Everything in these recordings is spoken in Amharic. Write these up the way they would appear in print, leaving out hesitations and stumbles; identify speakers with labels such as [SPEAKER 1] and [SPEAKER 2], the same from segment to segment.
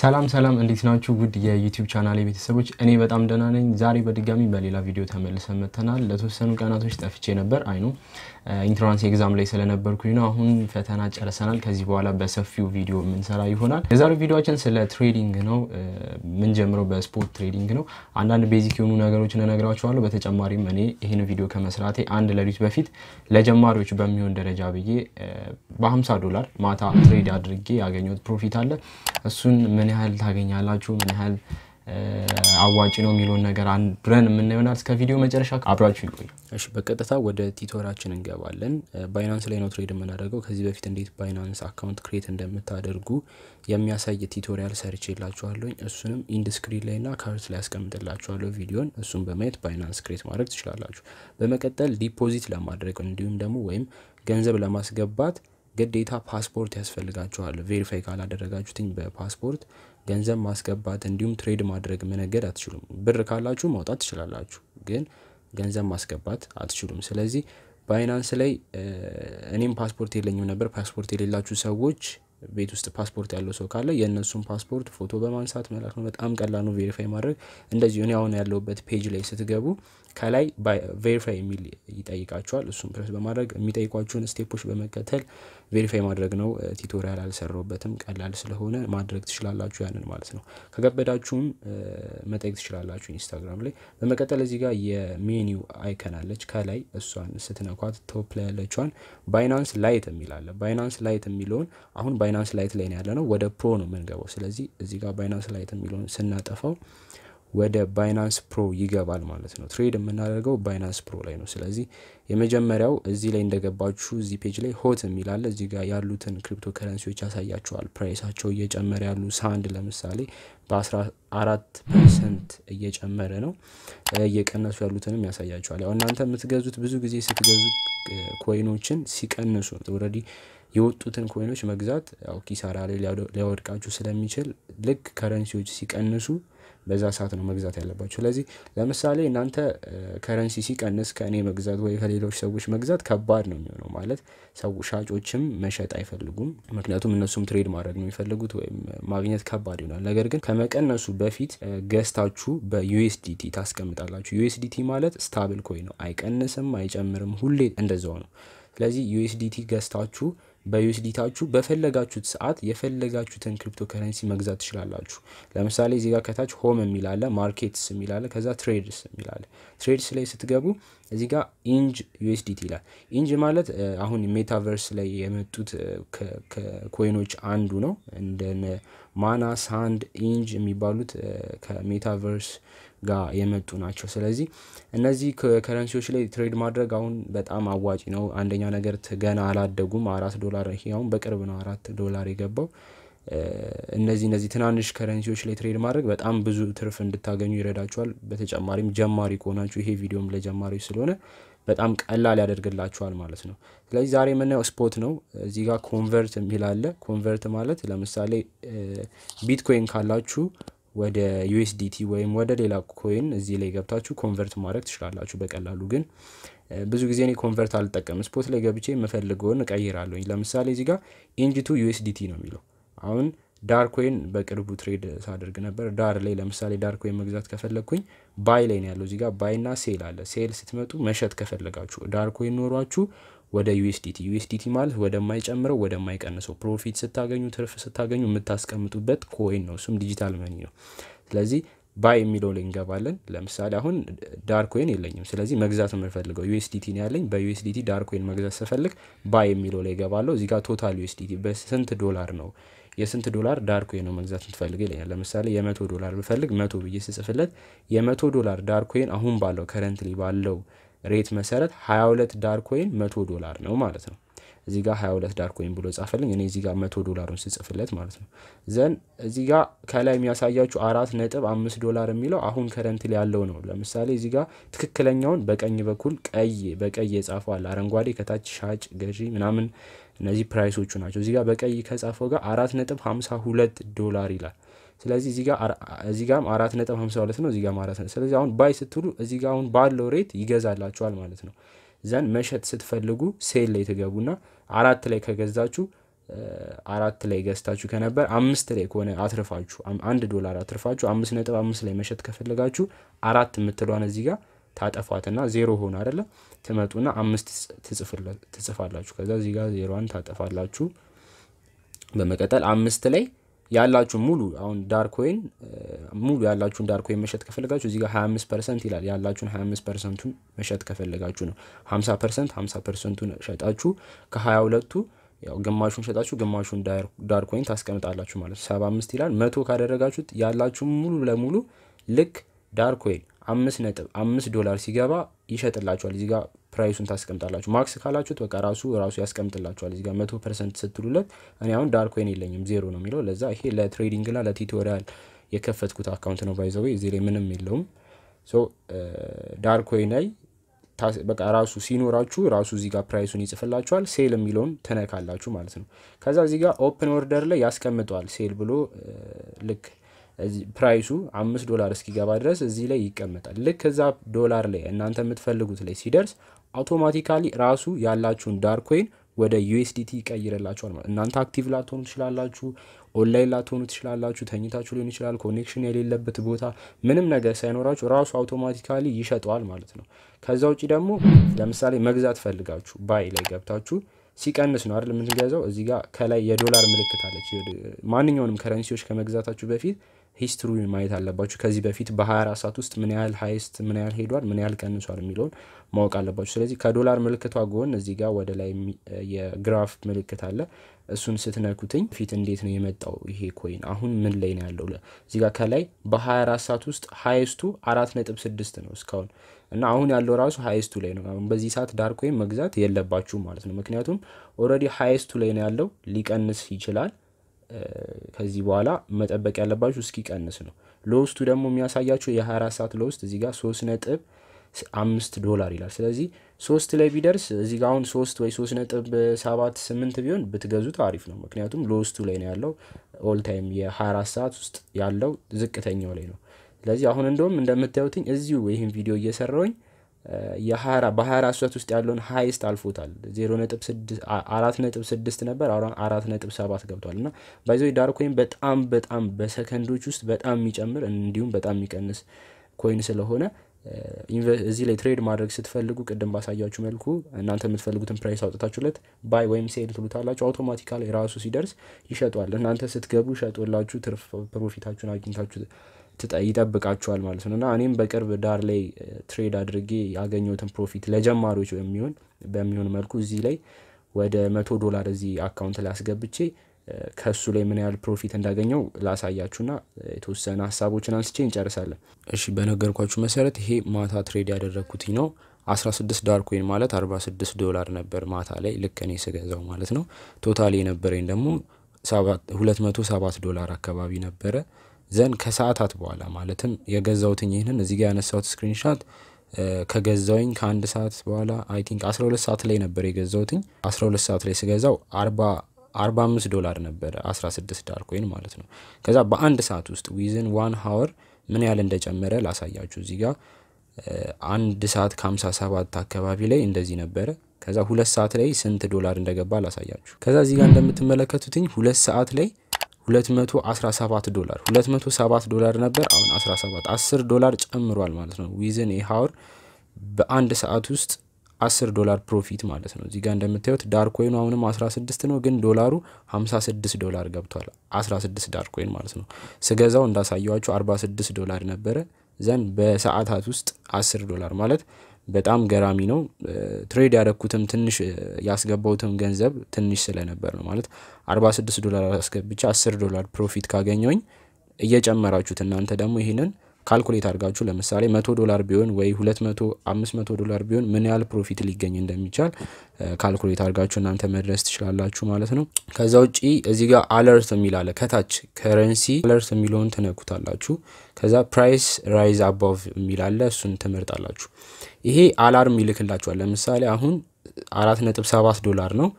[SPEAKER 1] ሰላም እንዴት ናችሁ ውድ የዩቲዩብ ቻናሌ ቤተሰቦች እኔ በጣም ደህና ነኝ ዛሬ በድጋሚ በሌላ ቪዲዮ ተመልሰን መተናል ለተወሰኑ ቀናቶች ጠፍቼ ነበር አይኑ ኢንትራንስ ኤግዛም ላይ ስለነበርኩኝ ነው አሁን ፈተና ጨርሰናል ከዚህ በኋላ በሰፊው ቪዲዮ ምን ሰራ ይሆናል የዛሬው ቪዲዮአችን ስለ ትሬዲንግ ነው ምን ጀምሮ በስፖርት ትሬዲንግ ነው አንዳንድ ቤዚክ የሆኑ ነገሮችን እነግራችኋለሁ በተጨማሪም እኔ ይሄን ቪዲዮ ከመስራቴ አንድ ለሊት በፊት ለጀማሪዎች በሚሆን ደረጃ ብዬ በ$50 ማታ ትሬድ አድርጌ ያገኘሁት ፕሮፊት አለ እሱን ምን ያህል ታገኛላችሁ ምን ያህል አዋጭ ነው የሚሉን ነገር አንብረን ምን ይሆናል እስከ ቪዲዮ መጨረሻ አብራችሁ ይቆዩ
[SPEAKER 2] እሺ በቀጥታ ወደ ቲቶራችን እንገባለን ባይናንስ ላይ ነው ትሬድ የምናደርገው ከዚህ በፊት እንዴት ባይናንስ አካውንት ክሬት እንደምታደርጉ የሚያሳይ ቲቶሪያል ሰርቼላችኋለሁ እሱንም ኢንድ ስክሪን ላይና ካርት ላይ አስቀምጥላችኋለሁ ቪዲዮን እሱን በማየት ባይናንስ ክሬት ማድረግ ትችላላችሁ በመቀጠል ዲፖዚት ለማድረግ እንዲሁም ደግሞ ወይም ገንዘብ ለማስገባት ግዴታ ፓስፖርት ያስፈልጋችኋል ቬሪፋይ ካላደረጋችሁትኝ በፓስፖርት ገንዘብ ማስገባት እንዲሁም ትሬድ ማድረግ መነገድ አትችሉም ብር ካላችሁ ማውጣት ትችላላችሁ ግን ገንዘብ ማስገባት አትችሉም ስለዚህ ባይናንስ ላይ እኔም ፓስፖርት የለኝም ነበር ፓስፖርት የሌላችሁ ሰዎች ቤት ውስጥ ፓስፖርት ያለው ሰው ካለ የነሱን ፓስፖርት ፎቶ በማንሳት መላክ ነው በጣም ቀላል ነው ቬሪፋይ ማድረግ እንደዚህ እኔ አሁን ያለውበት ፔጅ ላይ ስትገቡ ከላይ ቬሪፋይ የሚል ይጠይቃችኋል እሱን ፕሬስ በማድረግ የሚጠይቋችሁን ስቴፖች በመከተል ቬሪፋይ ማድረግ ነው ቲቶሪያል አልሰራውበትም ቀላል ስለሆነ ማድረግ ትችላላችሁ ያንን ማለት ነው ከገበዳችሁም መጠየቅ ትችላላችሁ ኢንስታግራም ላይ በመቀጠል እዚህ ጋር የሜኒው አይከን አለች ከላይ እሷን ስትነኳት ቶፕ ላይ ያለችዋን ባይናንስ ላይት የሚል አለ ባይናንስ ላይት የሚለውን አሁን ባይናንስ ላይት ላይ ያለነው ወደ ፕሮ ነው የምንገባው ስለዚህ እዚህ ጋር ባይናንስ ላይት የሚለውን ስናጠፋው ወደ ባይናንስ ፕሮ ይገባል ማለት ነው ትሬድ የምናደርገው ባይናንስ ፕሮ ላይ ነው ስለዚህ የመጀመሪያው እዚህ ላይ እንደገባችሁ እዚህ ፔጅ ላይ ሆት የሚል አለ እዚህ ጋር ያሉትን ክሪፕቶ ከረንሲዎች ያሳያችኋል ፕራይሳቸው እየጨመረ ያሉ ሳንድ ለምሳሌ በ14% እየጨመረ ነው እየቀነሱ ያሉትንም ያሳያችኋል ያው እናንተ የምትገዙት ብዙ ጊዜ ስትገዙ ኮይኖችን ሲቀንሱ ኦሬዲ የወጡትን ኮይኖች መግዛት ያው ኪሳራ ላይ ሊያወድቃችሁ ስለሚችል ልክ ከረንሲዎች ሲቀንሱ በዛ ሰዓት ነው መግዛት ያለባችሁ ስለዚህ ለምሳሌ እናንተ ከረንሲ ሲቀንስ ከኔ መግዛት ወይ ከሌሎች ሰዎች መግዛት ከባድ ነው የሚሆነው ማለት ሰው ሻጮችም መሸጥ አይፈልጉም ምክንያቱም እነሱም ትሬድ ማድረግ ነው የሚፈልጉት ወይ ማግኘት ከባድ ይሆናል ነገር ግን ከመቀነሱ በፊት ገዝታችሁ በዩኤስዲቲ ታስቀምጣላችሁ ዩኤስዲቲ ማለት ስታብል ኮይን ነው አይቀንስም አይጨምርም ሁሌ እንደዛው ነው ስለዚህ ዩኤስዲቲ ገዝታችሁ በዩኤስዲታችሁ በፈለጋችሁት ሰዓት የፈለጋችሁትን ክሪፕቶ ከረንሲ መግዛት ትችላላችሁ ለምሳሌ እዚህ ጋር ከታች ሆም የሚል አለ ማርኬትስ የሚል አለ ከዛ ትሬድስ የሚል አለ ትሬድስ ላይ ስትገቡ እዚህ ጋር ኢንጅ ዩኤስዲቲ ይላል ኢንጅ ማለት አሁን ሜታቨርስ ላይ የመጡት ኮይኖች አንዱ ነው እንደነ ማና ሳንድ ኢንጅ የሚባሉት ከሜታቨርስ ጋር የመጡ ናቸው ስለዚህ እነዚህ ከረንሲዎች ላይ ትሬድ ማድረግ አሁን በጣም አዋጪ ነው አንደኛ ነገር ገና አላደጉም $4 ይሄ አሁን በቅርብ ነው $4 የገባው እነዚህ ትናንሽ ከረንሲዎች ላይ ትሬድ ማድረግ በጣም ብዙ ትርፍ እንድታገኙ ይረዳችኋል በተጨማሪም ጀማሪ ከሆናችሁ ይሄ ቪዲዮም ለጀማሪዎች ስለሆነ በጣም ቀላል ያደርግላችኋል ማለት ነው ስለዚህ ዛሬ የምናየው ስፖት ነው እዚህ ጋር ኮንቨርት የሚል አለ ኮንቨርት ማለት ለምሳሌ ቢትኮይን ካላችሁ ወደ USDT ወይም ወደ ሌላ ኮይን እዚህ ላይ ገብታችሁ ኮንቨርት ማድረግ ትችላላችሁ በቀላሉ ግን ብዙ ጊዜ እኔ ኮንቨርት አልጠቀምም ስፖት ላይ ገብቼ መፈልገውን ቀይራለሁ ለምሳሌ እዚህ ጋር ኢንጅ ቱ USDT ነው የሚለው አሁን ዳር ኮይን በቅርቡ ትሬድ ሳደርግ ነበር ዳር ላይ ለምሳሌ ዳር ኮይን መግዛት ከፈለኩኝ ባይ ላይ ነው ያለው እዚህ ጋር ባይና ሴል አለ ሴል ስትመጡ መሸጥ ከፈለጋችሁ ዳር ኮይን ኖሯችሁ ወደ USDT ማለት ወደማይጨምረው ወደማይቀንሰው ፕሮፊት ስታገኙ ትርፍ ስታገኙ የምታስቀምጡበት ኮይን ነው እሱም ዲጂታል መኒ ነው ስለዚህ ባይ የሚለው ላይ እንገባለን ለምሳሌ አሁን ዳር ኮይን የለኝም ስለዚህ መግዛት የምፈልገው USDT ነው ያለኝ በUSDT ዳር ኮይን መግዛት ስፈልግ ባይ የሚለው ላይ ገባለሁ እዚህ ጋር ቶታል USDT በስንት ዶላር ነው የስንት ዶላር ዳር ኮይን ነው መግዛት የምትፈልገው ይለኛል ለምሳሌ $100 ብፈልግ 100 ብዬ ስጽፍለት $100 ዳር ኮይን አሁን ባለው ከረንትሊ ባለው ሬት መሰረት $22 ዳር ኮይን $100 ነው ማለት ነው እዚህ ጋር 22 ዳር ኮይን ብሎ ጻፈልኝ እኔ እዚህ ጋር $100ን ስጽፍለት ማለት ነው ዘን እዚህ ጋር ከላይ የሚያሳያችሁ $4.5 የሚለው አሁን ከረንትሊ ያለው ነው ለምሳሌ እዚህ ጋር ትክክለኛውን በቀኝ በኩል በቀይ የጻፈው አለ አረንጓዴ ከታች ሻጭ ገዢ ምናምን እነዚህ ፕራይሶቹ ናቸው እዚህ ጋር በቀይ ከጻፈው ጋር $4.52 ይላል ስለዚህ እዚህ ጋር 4.52 ነው እዚህ ጋር ማለት ነው ስለዚህ አሁን ባይ ስትሉ እዚህ ጋር አሁን ባለው ሬት ይገዛላችኋል ማለት ነው ዘን መሸጥ ስትፈልጉ ሴል ላይ ተገቡና 4 ላይ ከገዛችሁ 4 ላይ ገዝታችሁ ከነበር 5 ላይ ከሆነ አትርፋችሁ $1 አትርፋችሁ 5.5 ላይ መሸጥ ከፈለጋችሁ 4 የምትሏን እዚህ ጋር ታጠፋትና 0 ሆነ አይደለ ትመጡና 5 ትጽፋላችሁ ከዛ እዚህ ጋር 0ን ታጠፋላችሁ በመቀጠል 5 ላይ ያላችሁ ሙሉ አሁን ዳርክ ኮይን ሙሉ ያላችሁን ዳርክ ኮይን መሸጥ ከፈለጋችሁ እዚህ ጋር 25% ይላል ያላችሁን 25%ን መሸጥ ከፈለጋችሁ ነው 50%ን ሸጣችሁ ከ22ቱ ያው ግማሹን ሸጣችሁ ግማሹን ዳርክ ኮይን ታስቀምጣላችሁ ማለት 75 ይላል 100 ካደረጋችሁት ያላችሁ ሙሉ ለሙሉ ልክ ዳርክ ኮይን $5.5 ሲገባ ይሸጥላችኋል እዚህ ጋር ፕራይሱን ታስቀምጣላችሁ ማክስ ካላችሁት በቃ ራሱ ያስቀምጥላችኋል እዚህ ጋር 100% ስትሉለት እኔ አሁን ዳርክ ኮይን የለኝም 0 ነው የሚለው ለዛ ይሄ ለትሬዲንግ እና ለቲዩቶሪያል የከፈትኩት አካውንት ነው ባይዘው እዚህ ላይ ምንም የለውም ሶ ዳርክ ኮይን ላይ በቃ ራሱ ሲኖራችሁ ራሱ እዚህ ጋር ፕራይሱን ይጽፍላችኋል ሴል የሚለውን ተነካላችሁ ማለት ነው ከዛ እዚህ ጋር ኦፕን ኦርደር ላይ ያስቀምጣል ሴል ብሎ ልክ ፕራይሱ $5 እስኪገባ ድረስ እዚህ ላይ ይቀመጣል ልክ ከዛ ዶላር ላይ እናንተ የምትፈልጉት ላይ ሲደርስ አውቶማቲካሊ ራሱ ያላችሁን ዳርክ ኮይን ወደ USDT ይቀይርላችኋል ማለት እናንተ አክቲቭ ላትሆኑ ትችላላችሁ ኦንላይን ላትሆኑ ትችላላችሁ ተኝታችሁ ሊሆን ይችላል ኮኔክሽን የሌለበት ቦታ ምንም ነገር ሳይኖራችሁ ራሱ አውቶማቲካሊ ይሸጣል ማለት ነው ከዛ ውጪ ደግሞ ለምሳሌ መግዛት ፈልጋችሁ ባይ ላይ ገብታችሁ ሲቀንስ ነው አይደል የምትገዛው እዚህ ጋር ከላይ የዶላር ምልክት አለች ማንኛውንም ከረንሲዎች ከመግዛታችሁ በፊት ሂስትሪውን ማየት አለባችሁ ከዚህ በፊት በ24 ሰዓት ውስጥ ምን ያህል ሃይስት ምን ያህል ሄዷል ምን ያህል ቀንሷል የሚለውን ማወቅ አለባችሁ ስለዚህ ከዶላር ምልክቷ ጎን እዚህ ጋር ወደ ላይ የግራፍ ምልክት አለ እሱን ስትነኩትኝ ፊት እንዴት ነው የመጣው ይሄ ኮይን አሁን ምን ላይ ነው ያለው እዚህ ጋር ከላይ በ24 ሰዓት ውስጥ ሃይስቱ 4.6 ነው እስካሁን እና አሁን ያለው ራሱ ሃይስቱ ላይ ነው አሁን በዚህ ሰዓት ዳርክ ኮይን መግዛት የለባችሁ ማለት ነው ምክንያቱም ኦሬዲ ሃይስቱ ላይ ነው ያለው ሊቀንስ ይችላል ከዚህ በኋላ መጠበቅ ያለባችሁ እስኪቀንስ ነው ሎስቱ ደግሞ የሚያሳያችሁ የ24 ሰዓት ሎስት እዚህ ጋር $3.5 ይላል ስለዚህ 3 ላይ ቢደርስ እዚህ ጋር አሁን 3 ወይ 3.78 ቢሆን ብትገዙት አሪፍ ነው ምክንያቱም ሎስቱ ላይ ነው ያለው ኦል ታይም የ24 ሰዓት ውስጥ ያለው ዝቅተኛው ላይ ነው ስለዚህ አሁን እንደውም እንደምታዩትኝ እዚሁ ይሄን ቪዲዮ እየሰራውኝ በ24 ሰዓት ውስጥ ያለውን ሃይስት አልፎታል 4.6 ነበር አሁን 4.7 ገብቷልና ባይዘው ዳርክ ኮይን በጣም በሰከንዶች ውስጥ በጣም የሚጨምር እንዲሁም በጣም የሚቀንስ ኮይን ስለሆነ እዚህ ላይ ትሬድ ማድረግ ስትፈልጉ ቅድም ባሳያችሁ መልኩ እናንተ የምትፈልጉትን ፕራይስ አውጥታችሁለት ባይ ወይም ሴል ትሉታላችሁ አውቶማቲካሊ ራሱ ሲደርስ ይሸጣል እናንተ ስትገቡ ሸጦላችሁ ትርፍ ፕሮፊታችሁን አግኝታችሁ ይጠብቃችኋል ማለት ነውና እኔም በቅርብ ዳር ላይ ትሬድ አድርጌ ያገኘሁትን ፕሮፊት ለጀማሪዎች በሚሆን መልኩ እዚህ ላይ ወደ $100 እዚህ አካውንት ላይ አስገብቼ ከሱ ላይ ምን ያህል ፕሮፊት እንዳገኘው ላሳያችሁና የተወሰነ ሐሳቦችን አንስቼ እንጨርሳለን እሺ በነገርኳችሁ መሰረት ይሄ ማታ ትሬድ ያደረኩት ነው 16 ዳርክ ኮይን ማለት $46 ነበር ማታ ላይ ልክ እኔ ስገዛው ማለት ነው ቶታሊ የነበረኝ ደግሞ $207 አካባቢ ነበረ ዘን ከሰዓታት በኋላ ማለትም የገዛውትኝ ይሄንን እዚህ ጋር ያነሳሁት ስክሪንሾት ከገዛውኝ ከአንድ ሰዓት በኋላ አይ ቲንክ 12 ሰዓት ላይ ነበር የገዛውትኝ 12 ሰዓት ላይ ስገዛው $45 ነበር 16 ዳርክ ኮይን ማለት ነው ከዛ በአንድ ሰዓት ውስጥ ዊዝን 1 hour ምን ያህል እንደጨመረ ላሳያችሁ እዚህ ጋር 1 ሰዓት ከ57 አካባቢ ላይ እንደዚህ ነበር ከዛ 2 ሰዓት ላይ ስንት ዶላር እንደገባ ላሳያችሁ ከዛ እዚህ ጋር እንደምትመለከቱትኝ 2 ሰዓት ላይ $207 ነበር አሁን 17 $10 ጨምሯል ማለት ነው ዊዝን ኤ ሃወር በአንድ ሰዓት ውስጥ $10 ፕሮፊት ማለት ነው እዚህ ጋር እንደምታዩት ዳርክ ኮይኑ አሁንም 16 ነው ግን ዶላሩ $56 ገብቷል 16 ዳርክ ኮይን ማለት ነው ስገዛው እንዳሳያችሁ $46 ነበር ዘን በሰዓታት ውስጥ $10 ማለት በጣም ገራሚ ነው ትሬድ ያደረኩትም ትንሽ ያስገባውትም ገንዘብ ትንሽ ስለነበር ነው ማለት $46 አስገብቼ $10 ፕሮፊት ካገኘውኝ እየጨመራችሁት እናንተ ደግሞ ይሄንን ካልኩሌት አድርጋችሁ ለምሳሌ $100 ቢሆን ወይ $200-500 ቢሆን ምን ያህል ፕሮፊት ሊገኝ እንደሚቻል ካልኩሌት አድርጋችሁ እናንተ መድረስ ትችላላችሁ ማለት ነው ከዛ ውጪ እዚህ ጋር አለርት የሚላለ ከታች ከረንሲ አለርት የሚለውን ተነኩታላችሁ ከዛ ፕራይስ ራይዝ አቦቭ የሚላለ እሱን ተመርጣላችሁ ይሄ አላርም ይልክላችኋል ለምሳሌ አሁን $4.7 ነው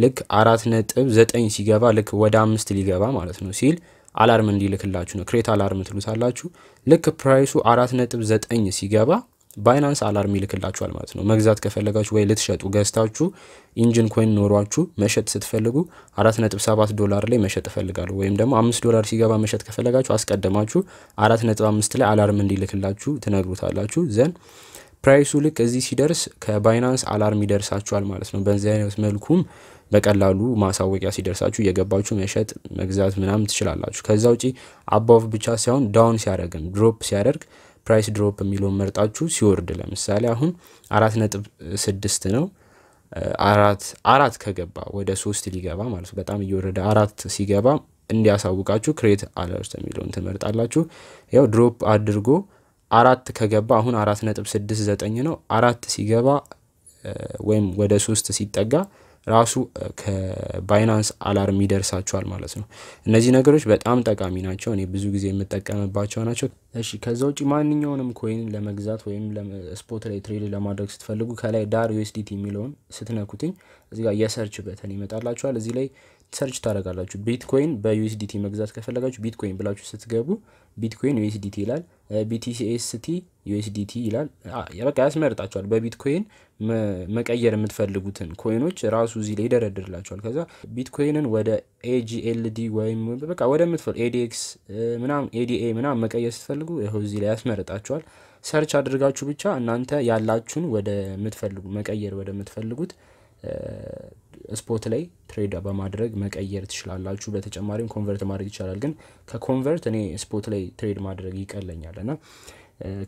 [SPEAKER 2] ልክ 4.9 ሲገባ ልክ ወደ 5 ሊገባ ማለት ነው ሲል አላርም እንዲልክላችሁ ነው ክሬት አላርም ትሉታላችሁ ልክ ፕራይሱ 4.9 ሲገባ ባይናንስ አላርም ይልክላችኋል ማለት ነው። መግዛት ከፈለጋችሁ ወይ ልትሸጡ ገዝታችሁ ኢንጂን ኮይን ኖሯችሁ መሸጥ ስትፈልጉ $4.7 ላይ መሸጥ ፈልጋለሁ ወይም ደግሞ $5 ሲገባ መሸጥ ከፈለጋችሁ አስቀድማችሁ 4.5 ላይ አላርም እንዲልክላችሁ ትነግሩታላችሁ። ዘን ፕራይሱ ልክ እዚህ ሲደርስ ከባይናንስ አላርም ይደርሳችኋል ማለት ነው። በዚህ አይነት መልኩም በቀላሉ ማሳወቂያ ሲደርሳችሁ እየገባችሁ መሸጥ መግዛት ምናምን ትችላላችሁ። ከዛ ውጪ አባቭ ብቻ ሳይሆን ዳውን ሲያደርግም ድሮፕ ሲያደርግ ፕራይስ ድሮፕ የሚለውን መርጣችሁ ሲወርድ ለምሳሌ አሁን 4.6 ነው 4 ከገባ ወደ 3 ሊገባ ማለት በጣም እየወረደ 4 ሲገባ እንዲያሳውቃችሁ ክሬት አለርት የሚለውን ትመርጣላችሁ። ያው ድሮፕ አድርጎ 4 ከገባ አሁን 4.69 ነው 4 ሲገባ ወይም ወደ 3 ሲጠጋ ራሱ ከባይናንስ አላርም ይደርሳችኋል ማለት ነው። እነዚህ ነገሮች በጣም ጠቃሚ ናቸው። እኔ ብዙ ጊዜ የምጠቀምባቸው ናቸው። እሺ ከዛ ውጪ ማንኛውንም ኮይን ለመግዛት ወይም ስፖት ላይ ትሬድ ለማድረግ ስትፈልጉ ከላይ ዳር USDT የሚለውን ስትነኩትኝ እዚህ ጋር የሰርች በተን ይመጣላችኋል። እዚህ ላይ ሰርች ታደርጋላችሁ። ቢትኮይን በUSDT መግዛት ከፈለጋችሁ ቢትኮይን ብላችሁ ስትገቡ ቢትኮይን USDT ይላል። BTCST USDT ይላል። በቃ ያስመርጣችኋል። በቢትኮይን መቀየር የምትፈልጉትን ኮይኖች ራሱ እዚህ ላይ ይደረድርላችኋል። ከዛ ቢትኮይንን ወደ AGLD ወይም በቃ ወደ ምትፈልጉ ADX ምናምን ADA ምናምን መቀየር ስትፈልጉ ይሄው እዚህ ላይ ያስመርጣችኋል። ሰርች አድርጋችሁ ብቻ እናንተ ያላችሁን ወደ ምትፈልጉ መቀየር ወደ ምትፈልጉት ስፖት ላይ ትሬድ በማድረግ መቀየር ትችላላችሁ። በተጨማሪም ኮንቨርት ማድረግ ይቻላል። ግን ከኮንቨርት እኔ ስፖት ላይ ትሬድ ማድረግ ይቀለኛልና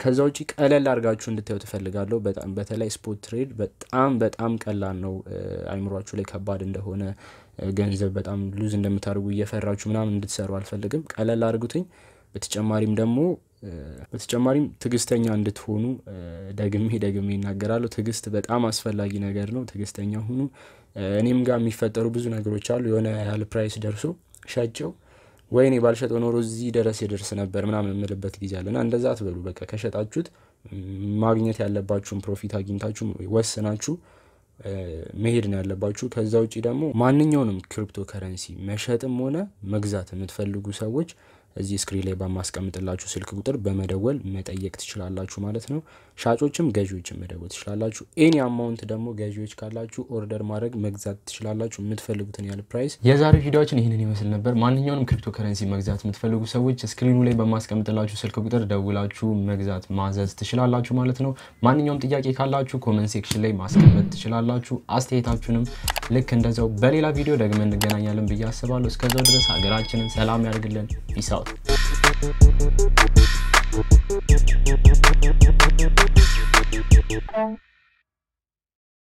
[SPEAKER 2] ከዛ ውጪ ቀለል አድርጋችሁ እንድታዩት ፈልጋለሁ። በተለይ ስፖት ትሬድ በጣም ቀላል ነው። አይምሯችሁ ላይ ከባድ እንደሆነ ገንዘብ በጣም ሉዝ እንደምታደርጉ እየፈራችሁ ምናምን እንድትሰሩ አልፈልግም። ቀለል አድርጉትኝ። በተጨማሪም ትግስተኛ እንድትሆኑ ደግሜ እናገራለሁ። ትግስት በጣም አስፈላጊ ነገር ነው። ትግስተኛ ሁኑ። እኔም ጋር የሚፈጠሩ ብዙ ነገሮች አሉ። የሆነ ያህል ፕራይስ ደርሶ ሸጨው ወይኔ ባልሸጠው ኖሮ እዚህ ይደርስ ነበር ምናምን የምልበት ጊዜ አለና እንደዛ አትበሉ። በቃ ከሸጣችሁት ማግኘት ያለባችሁን ፕሮፊት አግኝታችሁ ወስናችሁ መሄድ ነው ያለባችሁ። ከዛ ውጪ ደግሞ ማንኛውንም ክሪፕቶ ከረንሲ መሸጥም ሆነ መግዛት የምትፈልጉ ሰዎች እዚህ ስክሪን ላይ በማስቀምጥላችሁ ስልክ ቁጥር በመደወል መጠየቅ ትችላላችሁ ማለት ነው። ሻጮችም ገዢዎችም መደወል ትችላላችሁ። ኤኒ አማውንት ደግሞ ገዢዎች ካላችሁ ኦርደር ማድረግ መግዛት ትችላላችሁ የምትፈልጉትን ያህል ፕራይስ።
[SPEAKER 1] የዛሬው ቪዲዮአችን ይሄንን ይመስል ነበር። ማንኛውንም ክሪፕቶ ከረንሲ መግዛት የምትፈልጉ ሰዎች ስክሪኑ ላይ በማስቀምጥላችሁ ስልክ ቁጥር ደውላችሁ መግዛት ማዘዝ ትችላላችሁ ማለት ነው። ማንኛውም ጥያቄ ካላችሁ ኮሜንት ሴክሽን ላይ ማስቀመጥ ትችላላችሁ። አስተያየታችሁንም ልክ እንደዛው በሌላ ቪዲዮ ደግመን እንገናኛለን ብዬ አስባለሁ። እስከዛው ድረስ ሀገራችንን ሰላም ያድርግልን። ፒስ አውት።